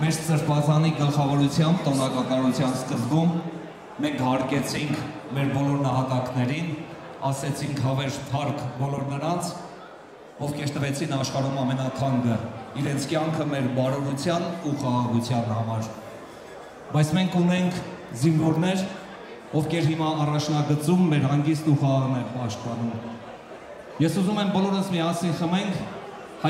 Մեր Սրբազանի գլխավորությամբ տոնակատարության սկզբում մենք հարգեցինք մեր բոլոր նահատակներին, ասեցինք հավերժ փառք բոլոր նրանց, ովքեր տվեցին աշխարհում ամենաթանկը, իրենց կյանքը մեր բարօրության ու խաղաղության համար։ Բայց մենք ունենք զինվորներ, ովքեր հիմա առաջնագծում մեր հանգիստ ու խաղաղն են պաշտպանում։ Ես ուզում եմ բոլորս միասին խմենք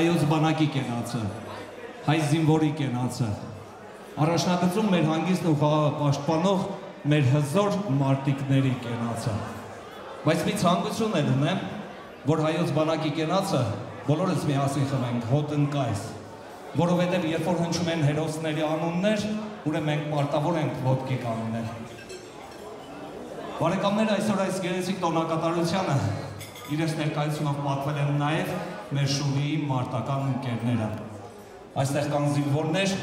հայոց բանակի կենացը, հայ զինվորի կենացը, առաջնագծում մեր հանգիստն ու խաղաղը պաշտպանող մեր հզոր մարտիկների կենացը։ Բայց մի ցանկություն էլ ունեմ, որ հայոց բանակի կենացը բոլորս միասին խմենք հոտնկայս, որովհետև երբ որ հնչում են հերոսների անուններ, ուրեմն մենք պարտավոր ենք ոտքի կանգնել։ Բարեկամներ, այսօր այս գեղեցիկ տոնակատարությանը իրենց ներկայությունով պատվել են նաև մեր Շուլիի մարտական ընկերները։ Այստեղ կան զինվորներ,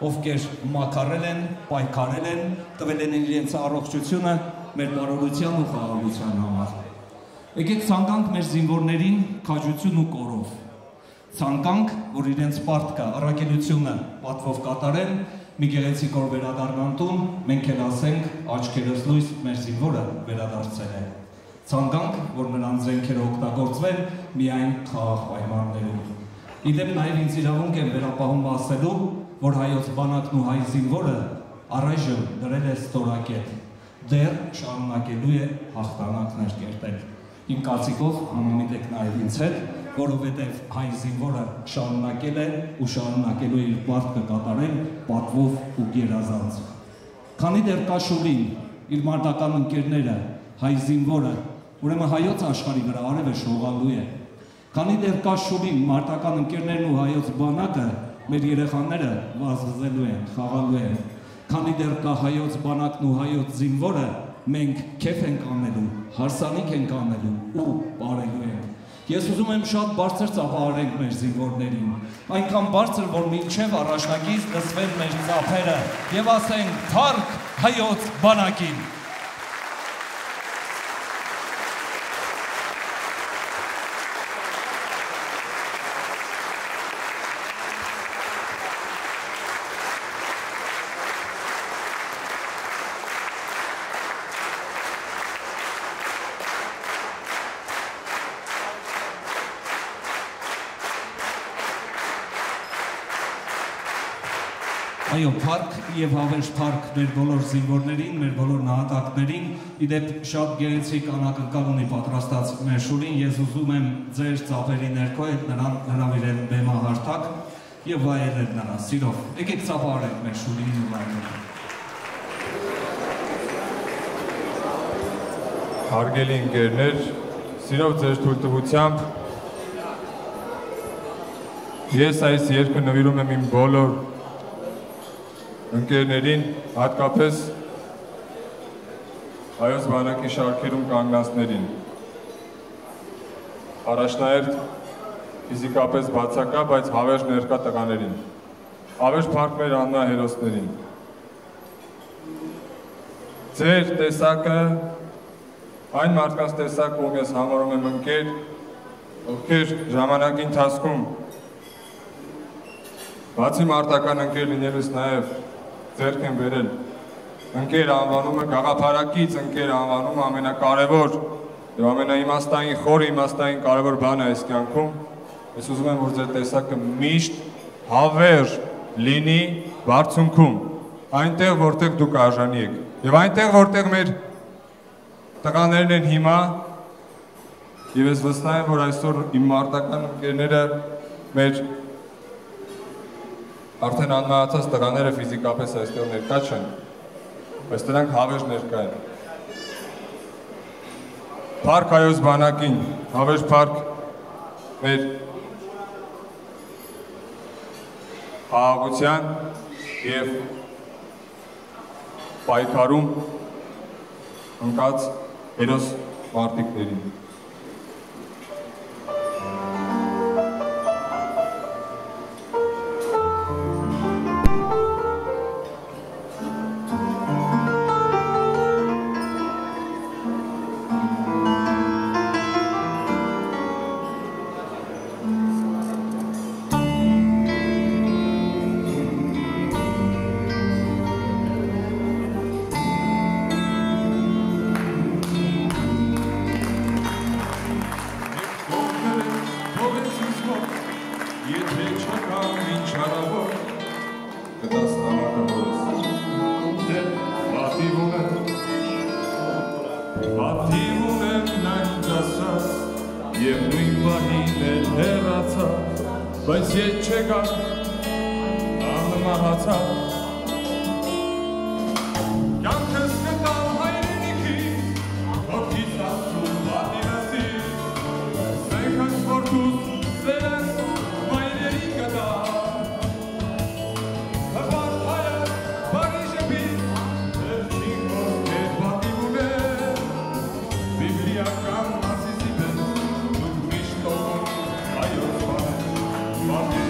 ովքեր մաքարել են, պայքարել են, տվել են իրենց առողջությունը մեր բարօրության ու խաղաղության համար։ Եկեք ցանկանք մեր զինվորներին քաջություն ու կորով։ Ցանկանք, որ իրենց պարտքը, առաքելությունը պատվով կատարեն, մի գեղեցիկ օր վերադառնան տուն, մենք էլ ասենք աչքերս լույս մեր զինվորը վերադարձել է։ Ցանկանք, որ նրանց զենքերը օգտագործվեն միայն խաղաղ պայմաններում։ Իդեպ նաև ինձ իրավունք եմ վերապահում ասելու, որ հայոց բանակն ու հայ զինվորը առայժմ դրել է ստորակետ, դեռ շարունակելու է հաղթանակներ կերտել։ Իմ կարծիքով համամիտ եք նաև ինձ հետ, որովհետև հայ զինվորը շարունակել է ու շարունակելու է իր պարտքը կատարել պատվով ու գերազանց։ Քանի դեռ կա Շուլին, իր մարտական ընկերները, հայ զինվորը, ուրեմն հայոց աշխարհի վրա արևը շողալու է։ Քանի դեռ կա Շուլին, մարտական ընկերներն ու հայոց բանակը, մեր երեխաները վազվզելու են, խաղալու են։ Քանի դեռ կա հայոց բանակն ու հայոց զինվորը, մենք քեֆ ենք անելու, հարսանիք ենք անելու ու բարելու ենք։ Ես ուզում եմ շատ բարձր ծափահարենք մեր զինվորներին, այնքան բարձր, որ մինչև առաջնագիծ լսվեն մեր ծափերը եւ ասենք «Փառք հայոց բանակին»։ Այո, փառք եւ հավերժ փառք մեր բոլոր զինվորներին, մեր բոլոր նահատակներին, իդեպ շատ գեղեցիկ անակնկալ ունի պատրաստած մեր Շուլին, ես ուզում եմ ձեր ծափերի ներքո նրան հրավիրել բեմահարթակ եւ վայելել նրան սիրով։ Եկեք ծափարենք մեր Շուլիին ու վայելենք։ Հարգելի ընկերներ, սիրով ձեր թույլտվությամբ ես այս երգը նվիրում եմ իմ բոլոր ընկերներին, հատկապես հայոց բանակի շարքերում կանգնածներին, առաջնահերթ ֆիզիկապես բացակա, բայց հավերժ ներկա տղաներին, հավերժ փառք մեր աննահերոսներին։ Ձեր տեսակը, այն մարդկանց տեսակը, ում ես համարում եմ ընկեր, ովքեր ժամանակի ընթացքում բացի մարտական ընկեր լինելուց նաև ձեռք են բերել ընկեր անվանումը, գաղափարակից ընկեր անվանումը ամենակարևոր եւ ամենաիմաստային, խոր իմաստային կարևոր բանը այս կյանքում։ Ես ուզում եմ, որ ձեր տեսակը միշտ հավերժ լինի բարձունքում, այնտեղ, որտեղ դուք արժանի եք։ Եվ այնտեղ, որտեղ մեր տղաներն են հիմա, եւ ես վստահ եմ, որ այսօր իմ մարտական ընկերները մեր արդեն անմահացած տղաները ֆիզիկապես այստեղ ներկա չեն, բայց նրանք հավերժ ներկա են։ Փառք հայոց բանակին, հավերժ փառք մեր խաղաղության եւ պայքարում ընկած հերոս մարտիկներին։ եթե չկամ ինչ հարավոր, կտաս նամակը որս, դե պատիվ ունեմ նա ինձ ասաց, և նույն պահին էլ հեռացավ, բայց ետ չեկար, անմահացավ, կյանքս կտամ հայրենիքի, հոգիս ասում պատիվեսի, զենքս որդուս սերս մայրերի կտա, հպարտ հայաց բարի ժպի, վերջին ոսկեր պատիվ ուներ, բիբլիական մասիսի պես, դուք միշտ ողում հայոց բաներ, պատիվ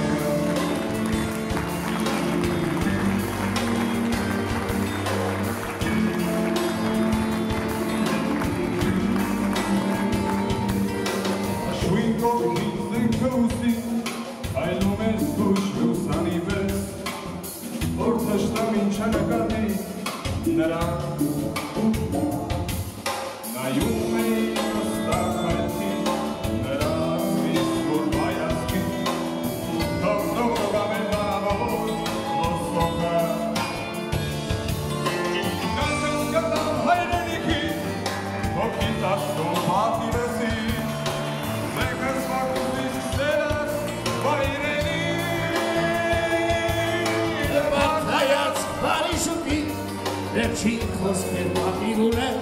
Վերջին խոսքեր պատիվ ունեմ,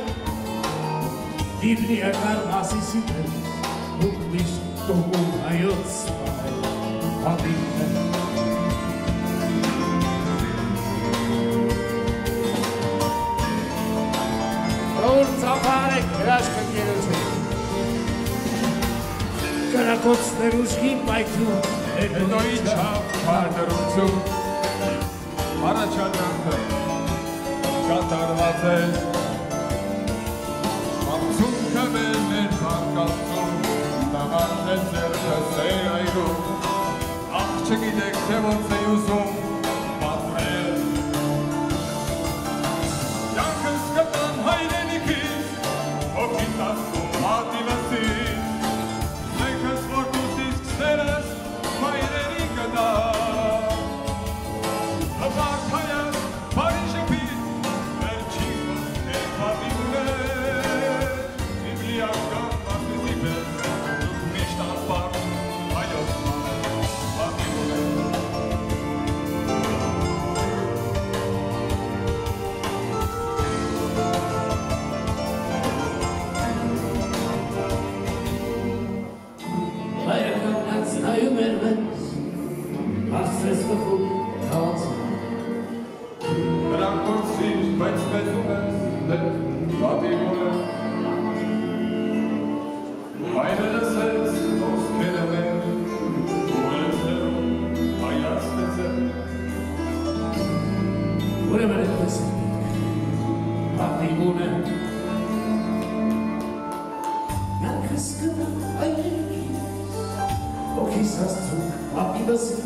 բիբլիական մասիսի պես, դուք միշտ ողում հայոց պատիվ ունեմ։ Որ ծափարեք հրաշք ընկերություն, կրակոցներ ուժգի պայթում, հետո իջավ քարդրություն, առաջադրանքը կատարված էր, ամցունքը մեր ներկայացում, նավարդեց ձեռքս էր այրում, աղ չգիտեք թե ոնց էի ուզում պատմել, կյանքս կտամ հայրենիքից, հոգիս ասում պատիվեսից, զենքս որդուս իսկ սերս մայրերի կտա, հպարտ հայաց բարի ժպի, Բիբլիական մասիսի պես, դուք միշտ անպարտ հայոց բաներ, պատիվ ունեմ։ Հայրականից նայում էր մեզ, հարցրեց տխուր հաղացում։ Նրանք գործիր, բայց մեզ ունես, դեպ պատիվ ունեմ։ Հայրը լսեց, ոսկերը մեր, ուղերձներում հայաց լեցել։ Ուրեմն այդպես պատիվ ունեմ։ Կյանքս կտամ հայրենիքից, հոգիս Աստծու պատիվեսից,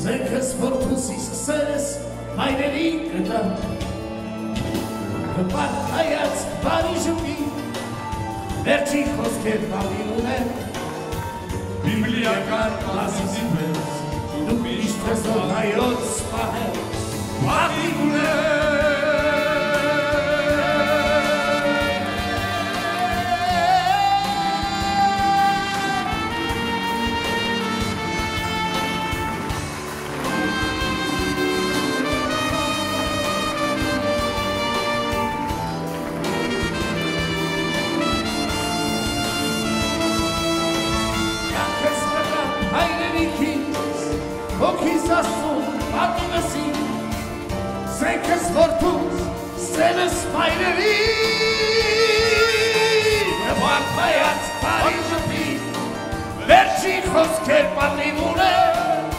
զենքս որդուս իսկ սերս մայրերի կտա, հպարտ հայաց բարի ժպի, վերջին խոսքեր պատիվ ունեմ, բիբլիական մասիսի պես, դուք միշտ հզոր հայոց պահել, պատիվ ունեմ։ Հոգիս ասում պատիվեսի, զենքս որդուս սերս մայրերի, հպարտ հայաց բարի ժպի, վերջին խոսքեր պատիվ ունեմ,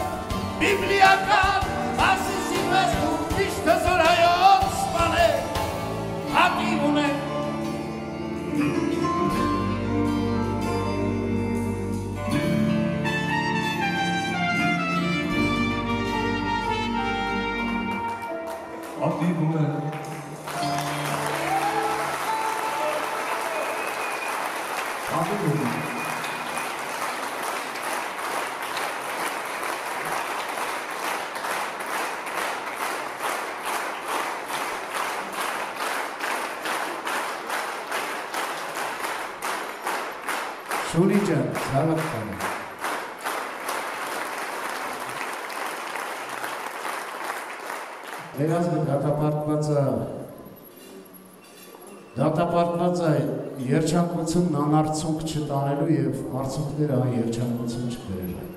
բիբլիական մասիսի պես դուք միշտ հզոր հայոց բաներ, պատիվ ունեմ։ Պատիվ ունեմ։ Պատիվ ունեմ։ Շուլի ջան, ցավոք տանը։ Մեր ազգը դատապարտված է երջանկությունն անարցունք չտանելու և արցունքները այն երջանկություն չբերելու։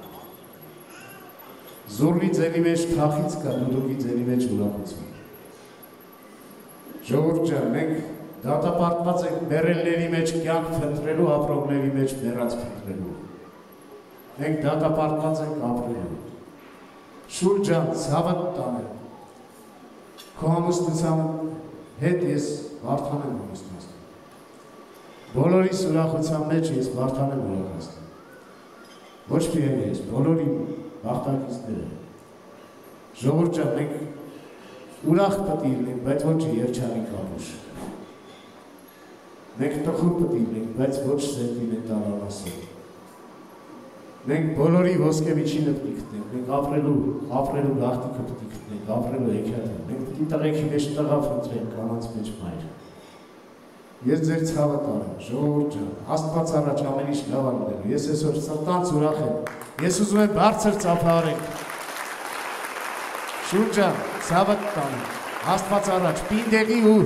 Զորվի ձենի մեջ թախից կա դուդուկի ձենի մեջ ուրախություն։ Ժողովուրդ ջան, մենք դատապարտված ենք մեռելների մեջ կյանք փնտրելու, ապրողների մեջ մեռած փնտրելու։ Մենք դատապարտված ենք ապրելու։ Շուլ ջան, ցավդ տանեմ։ Քո ամուսնության հետ ես Վարդան եմ ամուսնացնում։ Բոլորիս ուրախության մեջ ես Վարդան եմ ուրախացնում։ Ոչ միայն ես, բոլորի բախտակիցները։ Ժողովուրդ ջան, մենք ուրախ պետք է լինենք, բայց ոչ երջանիկ ապուշ։ Մենք տխուր պետք է լինենք, բայց ոչ սենտիմենտալ անասել։ Մենք բոլորի ոսկե միջինը պետք է գտնենք, մենք ապրելու գաղտնիքը պետք է գտնենք, ապրելու հեքիաթը։ Մենք պետք է տղեկի մեջ տղա փնտրենք, կանանց մեջ մայր։ Ես ձեր ցավը տանեմ, ժողովուրդ ջան, Աստված առաջ ամեն ինչ լավ անելու։ Ես այսօր սրտանց ուրախ եմ։ Ես ուզում եմ բարձր ծափարենք։ Շուլ ջան, ցավը տանեմ, Աստված առաջ, պինդեղի ու